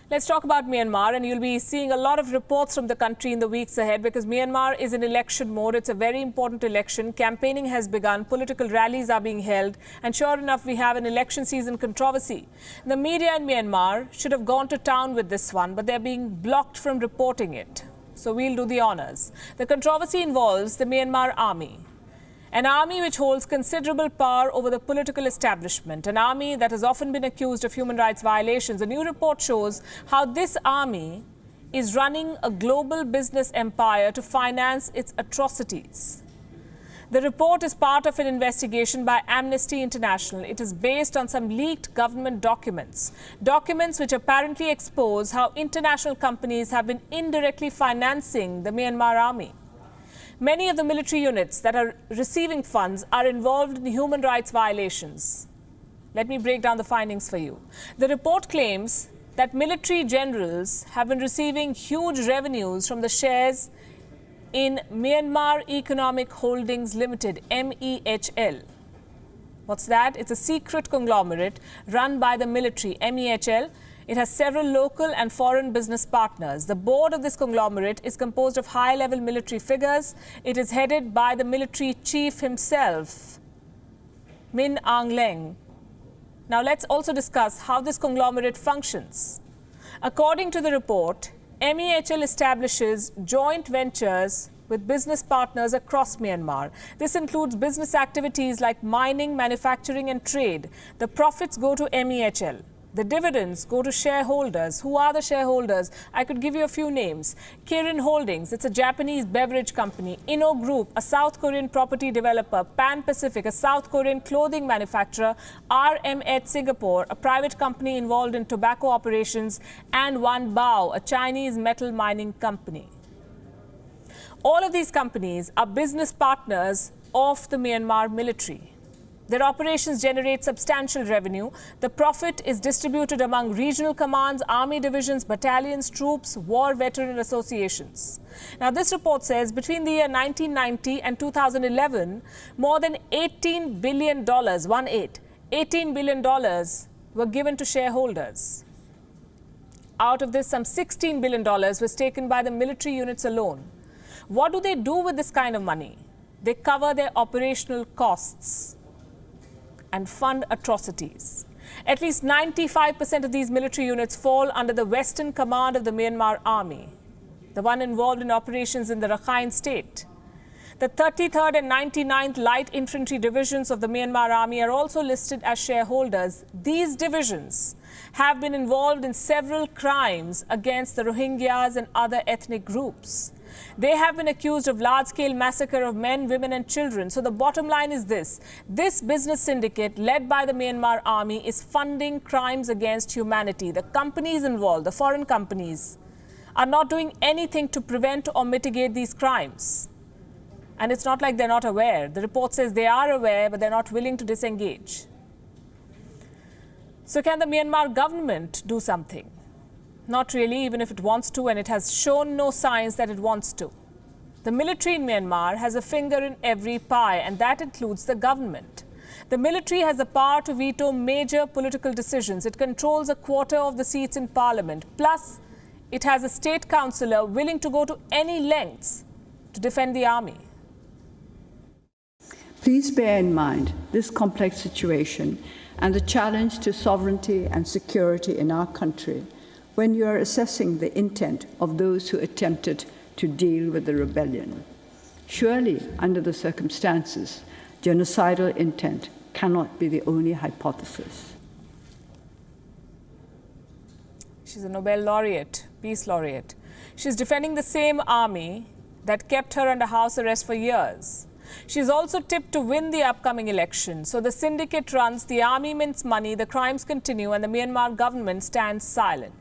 Let's talk about Myanmar, and you'll be seeing a lot of reports from the country in the weeks ahead because Myanmar is in election mode. It's a very important election. Campaigning has begun. Political rallies are being held. And sure enough, we have an election season controversy. The media in Myanmar should have gone to town with this one, but they're being blocked from reporting it. So we'll do the honors. The controversy involves the Myanmar Army. An army which holds considerable power over the political establishment, an army that has often been accused of human rights violations. A new report shows how this army is running a global business empire to finance its atrocities. The report is part of an investigation by Amnesty International. It is based on some leaked government documents which apparently expose how international companies have been indirectly financing the Myanmar army. Many of the military units that are receiving funds are involved in human rights violations. Let me break down the findings for you. The report claims that military generals have been receiving huge revenues from the shares in Myanmar Economic Holdings Limited, MEHL. What's that? It's a secret conglomerate run by the military, MEHL. It has several local and foreign business partners. The board of this conglomerate is composed of high-level military figures. It is headed by the military chief himself, Min Aung Hlaing. Now let's also discuss how this conglomerate functions. According to the report, MEHL establishes joint ventures with business partners across Myanmar. This includes business activities like mining, manufacturing and trade. The profits go to MEHL. The dividends go to shareholders. Who are the shareholders? I could give you a few names. Kirin Holdings, it's a Japanese beverage company. Inno Group, a South Korean property developer. Pan Pacific, a South Korean clothing manufacturer. RMH Singapore, a private company involved in tobacco operations. And Wan Bao, a Chinese metal mining company. All of these companies are business partners of the Myanmar military. Their operations generate substantial revenue. The profit is distributed among regional commands, army divisions, battalions, troops, war veteran associations. Now, this report says between the year 1990 and 2011, more than $18 billion, $18 billion were given to shareholders. Out of this, some $16 billion was taken by the military units alone. What do they do with this kind of money? They cover their operational costs and fund atrocities. At least 95% of these military units fall under the Western Command of the Myanmar Army, the one involved in operations in the Rakhine State. The 33rd and 99th Light Infantry Divisions of the Myanmar Army are also listed as shareholders. These divisions have been involved in several crimes against the Rohingyas and other ethnic groups. They have been accused of large-scale massacre of men, women and children. So the bottom line is this. This business syndicate led by the Myanmar Army is funding crimes against humanity. The companies involved, the foreign companies, are not doing anything to prevent or mitigate these crimes. And it's not like they're not aware. The report says they are aware, but they're not willing to disengage. So can the Myanmar government do something? Not really, even if it wants to, and it has shown no signs that it wants to. The military in Myanmar has a finger in every pie, and that includes the government. The military has the power to veto major political decisions. It controls a quarter of the seats in parliament. Plus, it has a state councillor willing to go to any lengths to defend the army. Please bear in mind this complex situation and the challenge to sovereignty and security in our country when you are assessing the intent of those who attempted to deal with the rebellion. Surely, under the circumstances, genocidal intent cannot be the only hypothesis. She's a Nobel laureate, peace laureate. She's defending the same army that kept her under house arrest for years. She's also tipped to win the upcoming election. So the syndicate runs, the army mints money, the crimes continue, and the Myanmar government stands silent.